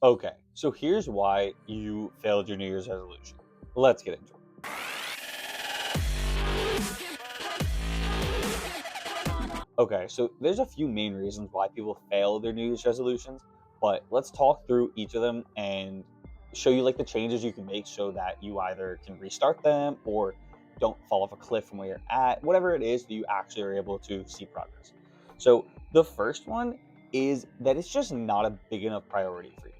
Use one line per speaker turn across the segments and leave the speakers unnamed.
Okay, so here's why you failed your New Year's resolution. Let's get into it. Okay, so there's a few main reasons why people fail their New Year's resolutions, but let's talk through each of them and show you like the changes you can make so that you either can restart them or don't fall off a cliff from where you're at, whatever it is that you actually are able to see progress. So the first one is that it's just not a big enough priority for you.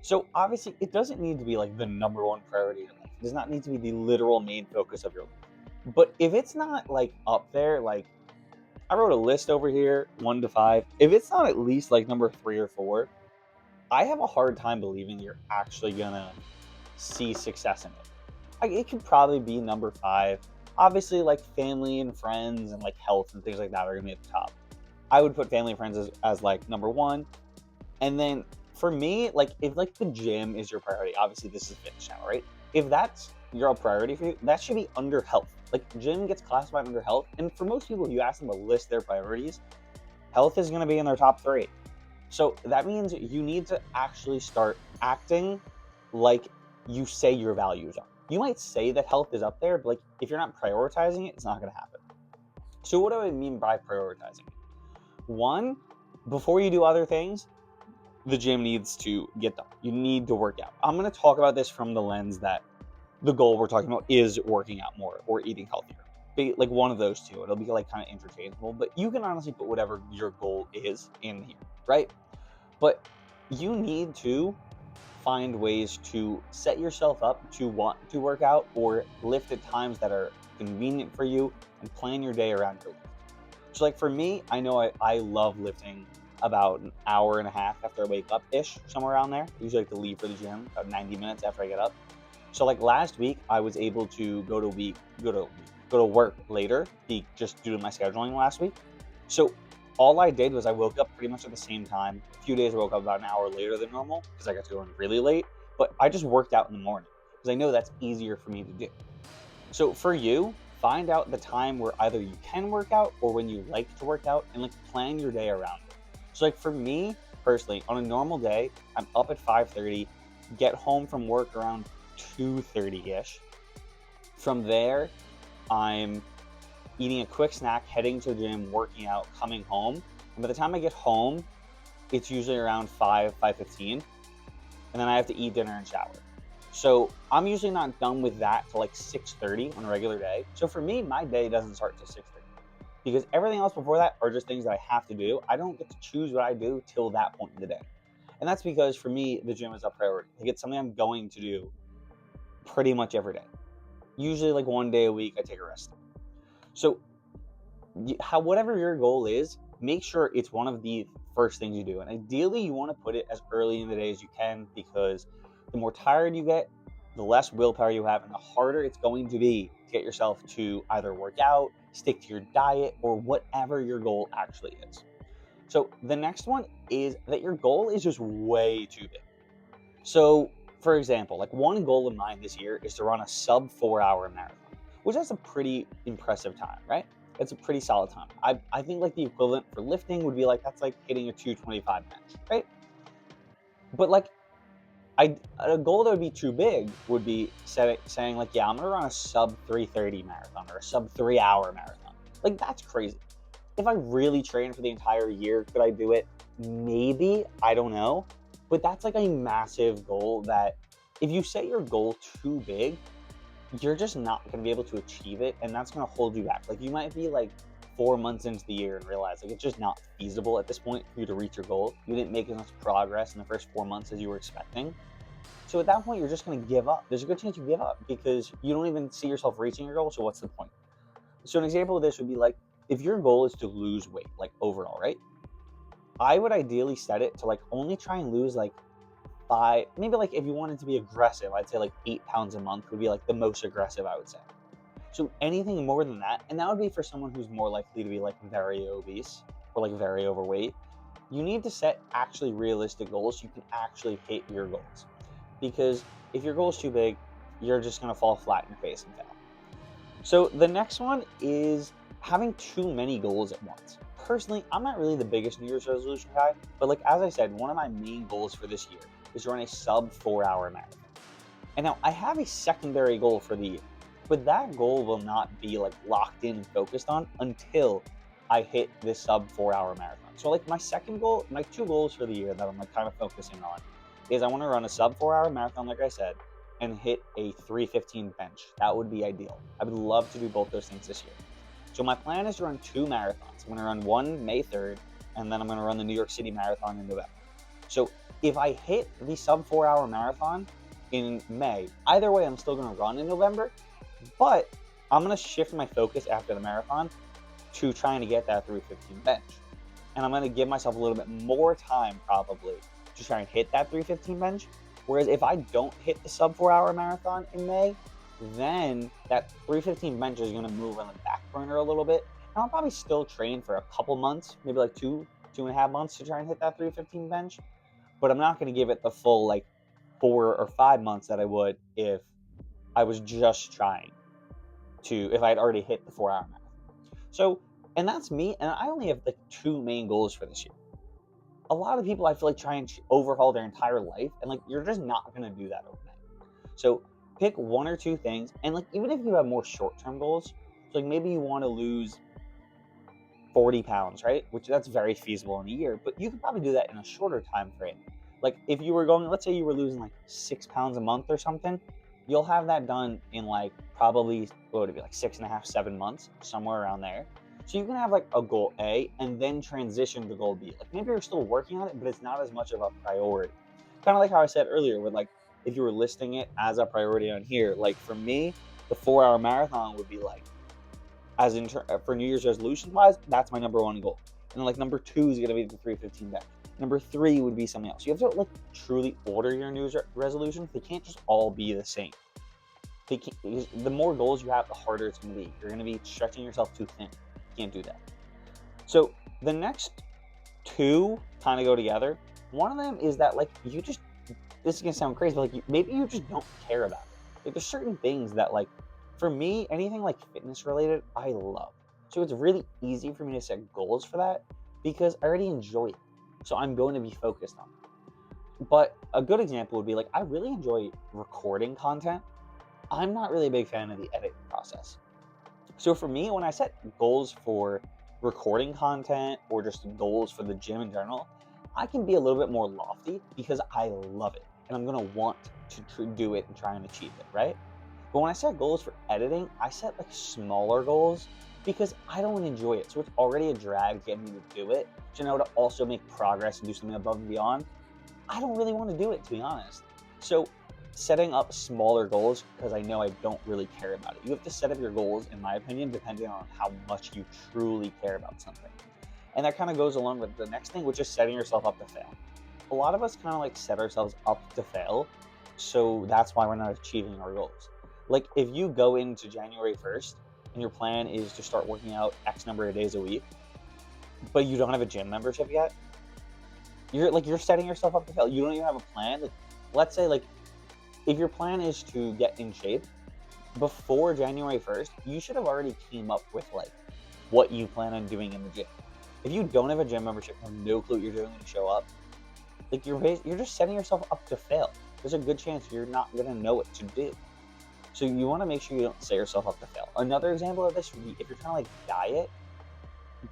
So obviously, it doesn't need to be like the number one priority in life. It does not need to be the literal main focus of your life. But if it's not like up there, like I wrote a list over here, 1 to 5. If it's not at least like number 3 or 4, I have a hard time believing you're actually gonna see success in it. Like, it could probably be number 5. Obviously, like family and friends and like health and things like that are gonna be at the top. I would put family and friends as like number 1. And then for me, like if like the gym is your priority, obviously this is fitness channel, right? If that's your priority for you, that should be under health. Like gym gets classified under health, and for most people, if you ask them to list their priorities, health is going to be in their top 3. So that means you need to actually start acting like you say your values are. You might say that health is up there, but like if you're not prioritizing it, it's not going to happen. So what do I mean by prioritizing? One, before you do other things, the gym needs to get done. You need to work out. I'm going to talk about this from the lens that the goal we're talking about is working out more or eating healthier. Be like one of those two. It'll be like kind of interchangeable, but you can honestly put whatever your goal is in here, right? But you need to find ways to set yourself up to want to work out or lift at times that are convenient for you and plan your day around your lift. So like for me, I know I love lifting about an hour and a half after I wake up ish, somewhere around there. I usually like to leave for the gym about 90 minutes after I get up. So like last week, I was able to go to work later, just due to my scheduling last week. So all I did was I woke up pretty much at the same time. A few days I woke up about an hour later than normal because I got to go in really late. But I just worked out in the morning because I know that's easier for me to do. So for you, find out the time where either you can work out or when you like to work out and like plan your day around it. So like for me personally, on a normal day, I'm up at 5:30, get home from work around 2:30ish. From there, I'm eating a quick snack, heading to the gym, working out, coming home. And by the time I get home, it's usually around 5:15, and then I have to eat dinner and shower. So I'm usually not done with that till like 6:30 on a regular day. So for me, my day doesn't start till 6:30 because everything else before that are just things that I have to do. I don't get to choose what I do till that point in the day. And that's because for me, the gym is a priority. Like it's something I'm going to do pretty much every day. Usually like 1 day a week, I take a rest. So whatever your goal is, make sure it's one of the first things you do. And ideally, you want to put it as early in the day as you can because the more tired you get, the less willpower you have, and the harder it's going to be to get yourself to either work out, stick to your diet, or whatever your goal actually is. So the next one is that your goal is just way too big. So, for example, like one goal of mine this year is to run a sub 4 hour marathon, which is a pretty impressive time, right? It's a pretty solid time. I think like the equivalent for lifting would be like that's like hitting a 225 bench, right? But like a goal that would be too big would be saying like, yeah, I'm gonna run a sub 3:30 marathon or a sub 3 hour marathon. Like that's crazy. If I really trained for the entire year, could I do it? Maybe, I don't know. But that's like a massive goal that if you set your goal too big, you're just not going to be able to achieve it. And that's going to hold you back. Like you might be like 4 months into the year and realize like it's just not feasible at this point for you to reach your goal. You didn't make as much progress in the first 4 months as you were expecting. So at that point, you're just going to give up. There's a good chance you give up because you don't even see yourself reaching your goal. So what's the point? So an example of this would be like, if your goal is to lose weight, like overall, right? I would ideally set it to like only try and lose like 5, maybe like if you wanted to be aggressive, I'd say like 8 pounds a month would be like the most aggressive, I would say. So anything more than that, and that would be for someone who's more likely to be like very obese or like very overweight, you need to set actually realistic goals so you can actually hit your goals. Because if your goal is too big, you're just gonna fall flat in your face and fail. So the next one is having too many goals at once. Personally, I'm not really the biggest New Year's resolution guy, but like as I said, one of my main goals for this year is to run a sub 4-hour marathon. And now I have a secondary goal for the year, but that goal will not be like locked in and focused on until I hit this sub 4-hour marathon. So like my second goal, my two goals for the year that I'm like kind of focusing on is I want to run a sub 4-hour marathon, like I said, and hit a 3:15 bench. That would be ideal. I would love to do both those things this year. So my plan is to run two marathons. I'm going to run one May 3rd, and then I'm going to run the New York City Marathon in November. So if I hit the sub 4-hour marathon in May, either way, I'm still going to run in November, but I'm going to shift my focus after the marathon to trying to get that 3:15 bench. And I'm going to give myself a little bit more time probably to try and hit that 3:15 bench. Whereas if I don't hit the sub 4-hour marathon in May, then that 3:15 bench is going to move on the back burner a little bit. And I'll probably still train for a couple months, maybe like 2.5 months to try and hit that 3:15 bench. But I'm not going to give it the full like 4 or 5 months that I would if I was just trying to, if I had already hit the 4-hour marathon. So, and that's me. And I only have like two main goals for this year. A lot of people I feel like try and overhaul their entire life, and like you're just not going to do that overnight. So pick one or two things, and like even if you have more short-term goals, so like maybe you want to lose 40 pounds, right? Which that's very feasible in a year, but you could probably do that in a shorter time frame. Like if you were going, let's say you were losing like 6 pounds a month or something, you'll have that done in like probably, what would it be, like 6.5, 7 months, somewhere around there. So you can have like a goal A and then transition to goal B. Like maybe you're still working on it, but it's not as much of a priority. Kind of like how I said earlier with like, if you were listing it as a priority on here, like for me, the 4-hour marathon would be like, as in for New Year's resolution wise, that's my number one goal. And then like number 2 is going to be the 3:15 bench. Number 3 would be something else. You have to like truly order your New Year's resolutions. They can't just all be the same. The more goals you have, the harder it's going to be. You're going to be stretching yourself too thin. You can't do that. So the next two kind of go together. One of them is that like you just, this is going to sound crazy, but like maybe you just don't care about it. Like there's certain things that like, for me, anything like fitness related, I love. So it's really easy for me to set goals for that because I already enjoy it. So I'm going to be focused on it. But a good example would be like, I really enjoy recording content. I'm not really a big fan of the editing process. So for me, when I set goals for recording content or just goals for the gym in general, I can be a little bit more lofty because I love it. And I'm going to want to do it and try and achieve it, right? But when I set goals for editing, I set like smaller goals because I don't enjoy it. So it's already a drag getting me to do it. So now to also make progress and do something above and beyond, I don't really want to do it, to be honest. So setting up smaller goals, because I know I don't really care about it. You have to set up your goals, in my opinion, depending on how much you truly care about something. And that kind of goes along with the next thing, which is setting yourself up to fail. A lot of us kind of like set ourselves up to fail. So that's why we're not achieving our goals. Like if you go into January 1st and your plan is to start working out X number of days a week, but you don't have a gym membership yet, you're setting yourself up to fail. You don't even have a plan. Like, let's say like if your plan is to get in shape before January 1st, you should have already came up with like what you plan on doing in the gym. If you don't have a gym membership, have no clue what you're doing when you show up, like you're just setting yourself up to fail. There's a good chance you're not gonna know what to do. So you want to make sure you don't set yourself up to fail. Another example of this would be if you're trying to like diet,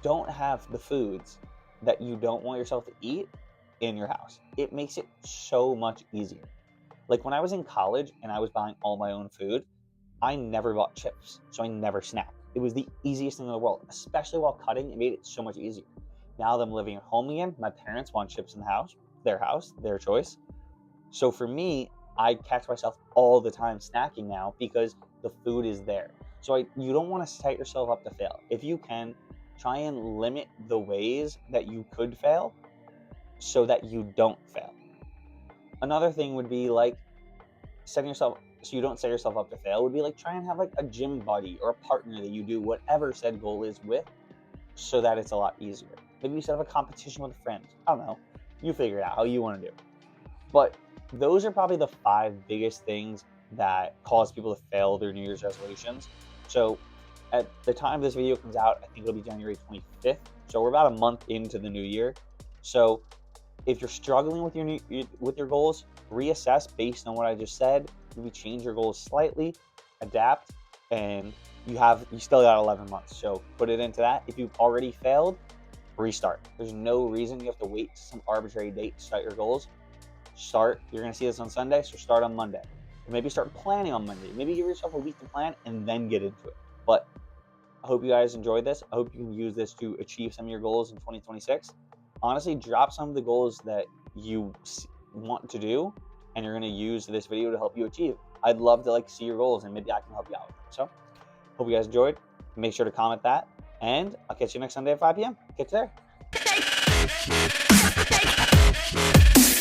don't have the foods that you don't want yourself to eat in your house. It makes it so much easier. Like when I was in college and I was buying all my own food, I never bought chips, so I never snacked. It was the easiest thing in the world, especially while cutting. It made it so much easier. Now that I'm living at home again, my parents want chips in the house, their choice. So for me, I catch myself all the time snacking now because the food is there. So you don't want to set yourself up to fail. If you can, try and limit the ways that you could fail so that you don't fail. Another thing would be like setting yourself, so you don't set yourself up to fail, would be like try and have like a gym buddy or a partner that you do whatever said goal is with so that it's a lot easier. Maybe you set up a competition with a friend. I don't know. You figure it out how you want to do. But those are probably the 5 biggest things that cause people to fail their New Year's resolutions. So at the time this video comes out, I think it'll be January 25th. So we're about a month into the new year. So If you're struggling with with your goals, reassess based on what I just said. Maybe change your goals slightly, adapt, and you still got 11 months. So put it into that. If you've already failed, restart. There's no reason you have to wait to some arbitrary date to start your goals. Start. You're gonna see this on Sunday, so start on Monday. Or maybe start planning on Monday. Maybe give yourself a week to plan and then get into it. But I hope you guys enjoyed this. I hope you can use this to achieve some of your goals in 2026. Honestly, drop some of the goals that you want to do, and you're going to use this video to help you achieve. I'd love to see your goals, and maybe I can help you out with them. So, hope you guys enjoyed. Make sure to comment that, and I'll catch you next Sunday at 5 p.m. Catch you there.